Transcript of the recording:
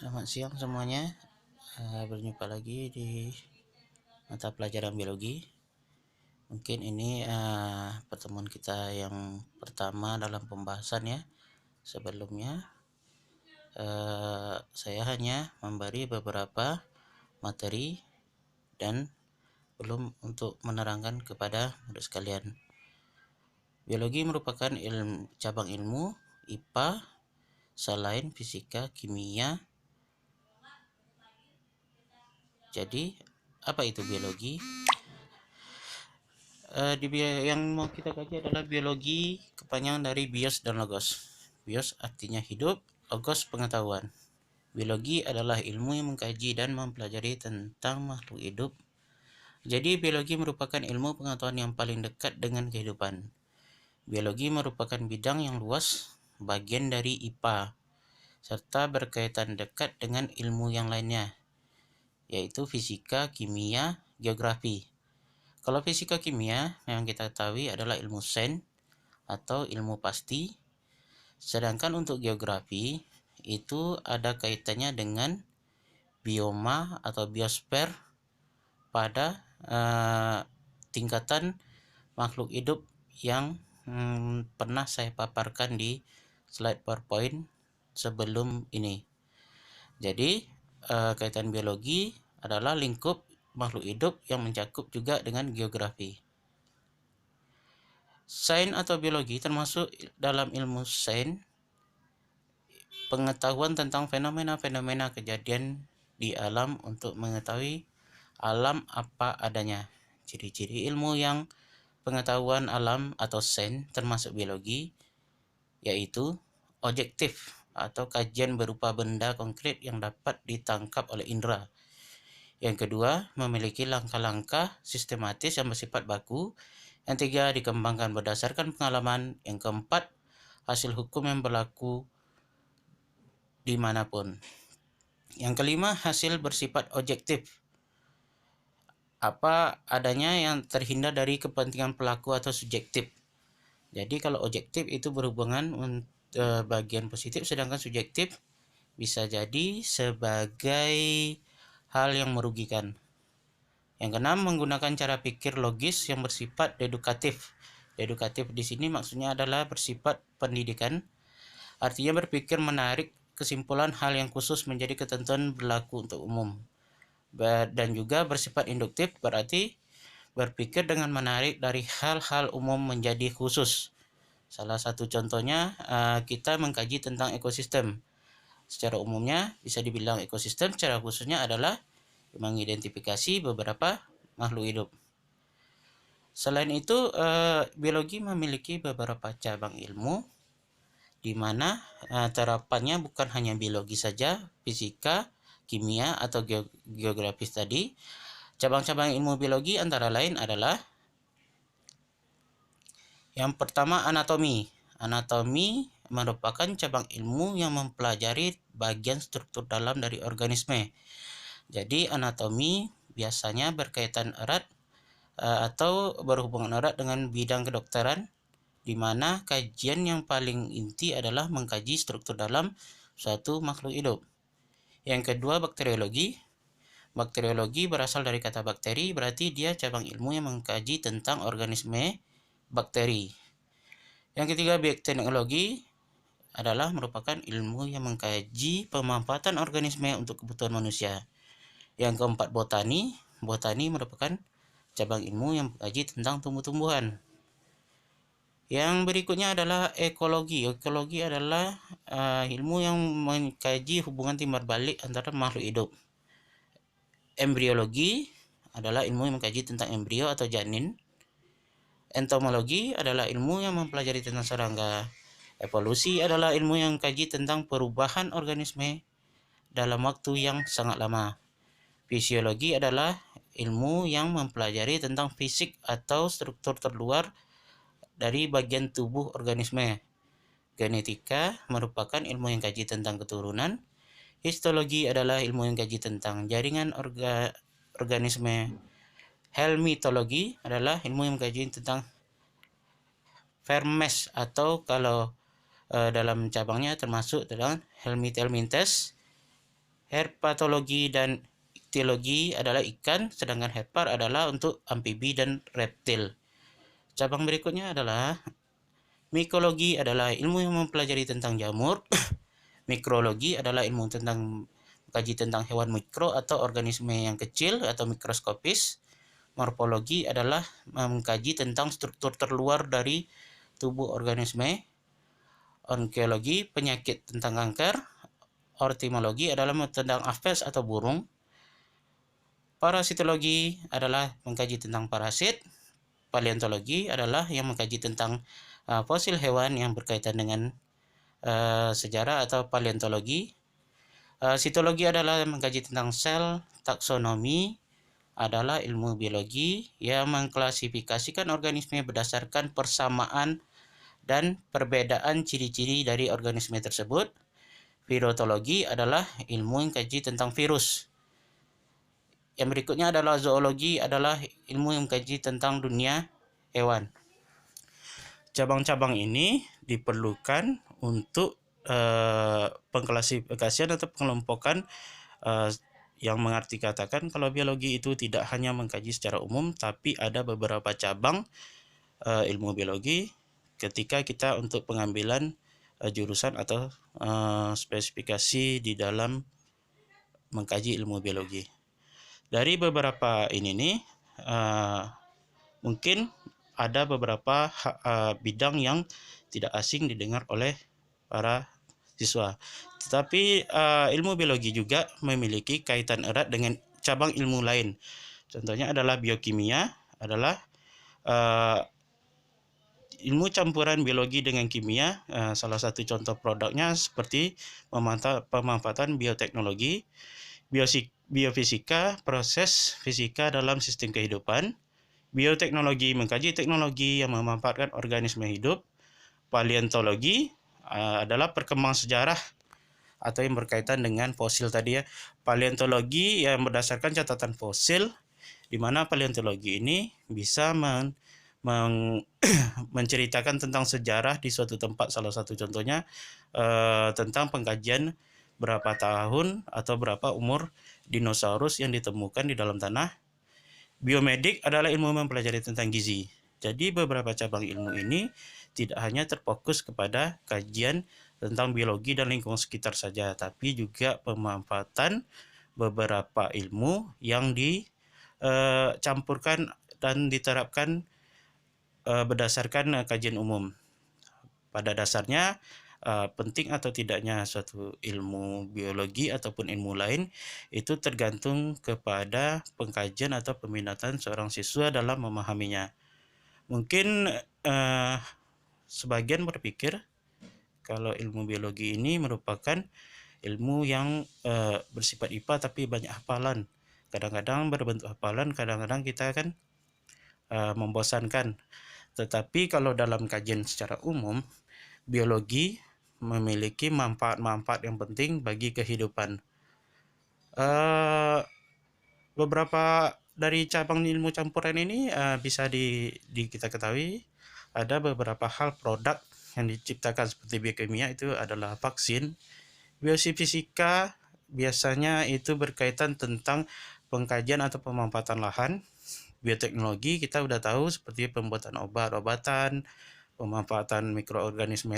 Selamat siang semuanya. Berjumpa lagi di mata pelajaran biologi. Mungkin ini pertemuan kita yang pertama dalam pembahasan ya. Sebelumnya saya hanya memberi beberapa materi dan belum untuk menerangkan kepada murid sekalian. Biologi merupakan cabang ilmu IPA selain fisika, kimia. Jadi apa itu biologi? Yang mau kita kaji adalah biologi, kepanjangan dari bios dan logos. Bios artinya hidup, logos pengetahuan. Biologi adalah ilmu yang mengkaji dan mempelajari tentang makhluk hidup. Jadi biologi merupakan ilmu pengetahuan yang paling dekat dengan kehidupan. Biologi merupakan bidang yang luas, bagian dari IPA, serta berkaitan dekat dengan ilmu yang lainnya, yaitu fisika, kimia, geografi. Kalau fisika kimia yang kita ketahui adalah ilmu sains atau ilmu pasti. Sedangkan untuk geografi itu ada kaitannya dengan bioma atau biosfer pada tingkatan makhluk hidup yang pernah saya paparkan di slide PowerPoint sebelum ini. Jadi kaitan biologi adalah lingkup makhluk hidup yang mencakup juga dengan geografi. Sains atau biologi termasuk dalam ilmu sains pengetahuan tentang fenomena-fenomena kejadian di alam untuk mengetahui alam apa adanya. Ciri-ciri ilmu yang pengetahuan alam atau sains termasuk biologi yaitu objektif atau kajian berupa benda konkret yang dapat ditangkap oleh indera. Yang kedua, memiliki langkah-langkah sistematis yang bersifat baku. Yang tiga, dikembangkan berdasarkan pengalaman. Yang keempat, hasil hukum yang berlaku dimanapun. Yang kelima, hasil bersifat objektif. Apa adanya yang terhindar dari kepentingan pelaku atau subjektif. Jadi kalau objektif itu berhubungan bagian positif, sedangkan subjektif bisa jadi sebagai hal yang merugikan. Yang keenam, menggunakan cara pikir logis yang bersifat dedukatif. Dedukatif di sini maksudnya adalah bersifat pendidikan. Artinya berpikir menarik kesimpulan hal yang khusus menjadi ketentuan berlaku untuk umum. Dan juga bersifat induktif berarti berpikir dengan menarik dari hal-hal umum menjadi khusus. Salah satu contohnya kita mengkaji tentang ekosistem. Secara umumnya bisa dibilang ekosistem, secara khususnya adalah mengidentifikasi beberapa makhluk hidup. Selain itu, biologi memiliki beberapa cabang ilmu di mana terapannya bukan hanya biologi saja, fisika, kimia atau geografis tadi. Cabang-cabang ilmu biologi antara lain adalah yang pertama anatomi. Anatomi merupakan cabang ilmu yang mempelajari bagian struktur dalam dari organisme. Jadi anatomi biasanya berkaitan erat atau berhubungan erat dengan bidang kedokteran, di mana kajian yang paling inti adalah mengkaji struktur dalam suatu makhluk hidup. Yang kedua, bakteriologi. Bakteriologi berasal dari kata bakteri, berarti dia cabang ilmu yang mengkaji tentang organisme bakteri. Yang ketiga, bioteknologi adalah merupakan ilmu yang mengkaji pemanfaatan organisme untuk kebutuhan manusia. Yang keempat, botani. Botani merupakan cabang ilmu yang mengkaji tentang tumbuh-tumbuhan. Yang berikutnya adalah ekologi. Ekologi adalah ilmu yang mengkaji hubungan timbal balik antara makhluk hidup. Embriologi adalah ilmu yang mengkaji tentang embrio atau janin. Entomologi adalah ilmu yang mempelajari tentang serangga. Evolusi adalah ilmu yang mengkaji tentang perubahan organisme dalam waktu yang sangat lama. Fisiologi adalah ilmu yang mempelajari tentang fisik atau struktur terluar dari bagian tubuh organisme. Genetika merupakan ilmu yang kaji tentang keturunan. Histologi adalah ilmu yang kaji tentang jaringan organisme. Helmintologi adalah ilmu yang kaji tentang vermes atau kalau dalam cabangnya termasuk dalam Helminthes. Herpetologi dan ichthyologi adalah ikan, sedangkan herpar adalah untuk amfibi dan reptil. Cabang berikutnya adalah mikologi, adalah ilmu yang mempelajari tentang jamur. Mikrologi adalah ilmu tentang mengkaji tentang hewan mikro atau organisme yang kecil atau mikroskopis. Morfologi adalah mengkaji tentang struktur terluar dari tubuh organisme. Onkolologi penyakit tentang kanker. Ornitologi adalah tentang aves atau burung. Parasitologi adalah mengkaji tentang parasit. Paleontologi adalah yang mengkaji tentang fosil hewan yang berkaitan dengan sejarah atau paleontologi. Sitologi adalah mengkaji tentang sel. Taksonomi adalah ilmu biologi yang mengklasifikasikan organisme berdasarkan persamaan dan perbedaan ciri-ciri dari organisme tersebut. Virologi adalah ilmu yang kaji tentang virus. Yang berikutnya adalah zoologi, adalah ilmu yang mengkaji tentang dunia hewan. Cabang-cabang ini diperlukan untuk pengklasifikasian atau pengelompokan yang mengerti katakan kalau biologi itu tidak hanya mengkaji secara umum, tapi ada beberapa cabang ilmu biologi ketika kita untuk pengambilan jurusan atau spesifikasi di dalam mengkaji ilmu biologi. Dari beberapa ini nih, mungkin ada beberapa bidang yang tidak asing didengar oleh para siswa. Tetapi ilmu biologi juga memiliki kaitan erat dengan cabang ilmu lain. Contohnya adalah biokimia, adalah ilmu campuran biologi dengan kimia. Salah satu contoh produknya seperti pemanfaatan bioteknologi, biofisika, proses fisika dalam sistem kehidupan. Bioteknologi mengkaji teknologi yang memanfaatkan organisme hidup. Paleontologi adalah perkembangan sejarah atau yang berkaitan dengan fosil tadi ya. Paleontologi yang berdasarkan catatan fosil, di mana paleontologi ini bisa menceritakan tentang sejarah di suatu tempat. Salah satu contohnya tentang pengkajian berapa tahun atau berapa umur dinosaurus yang ditemukan di dalam tanah. Biomedik adalah ilmu mempelajari tentang gizi. Jadi beberapa cabang ilmu ini tidak hanya terfokus kepada kajian tentang biologi dan lingkungan sekitar saja, tapi juga pemanfaatan beberapa ilmu yang dicampurkan dan diterapkan berdasarkan kajian umum. Pada dasarnya, penting atau tidaknya suatu ilmu biologi ataupun ilmu lain itu tergantung kepada pengkajian atau peminatan seorang siswa dalam memahaminya. Mungkin sebagian berpikir kalau ilmu biologi ini merupakan ilmu yang bersifat IPA tapi banyak hafalan. Kadang-kadang berbentuk hafalan, kadang-kadang kita kan membosankan. Tetapi kalau dalam kajian secara umum, biologi memiliki manfaat-manfaat yang penting bagi kehidupan. Beberapa dari cabang ilmu campuran ini bisa kita ketahui ada beberapa hal produk yang diciptakan seperti biokimia itu adalah vaksin. Biofisika biasanya itu berkaitan tentang pengkajian atau pemanfaatan lahan. Bioteknologi kita udah tahu seperti pembuatan obat-obatan, pemanfaatan mikroorganisme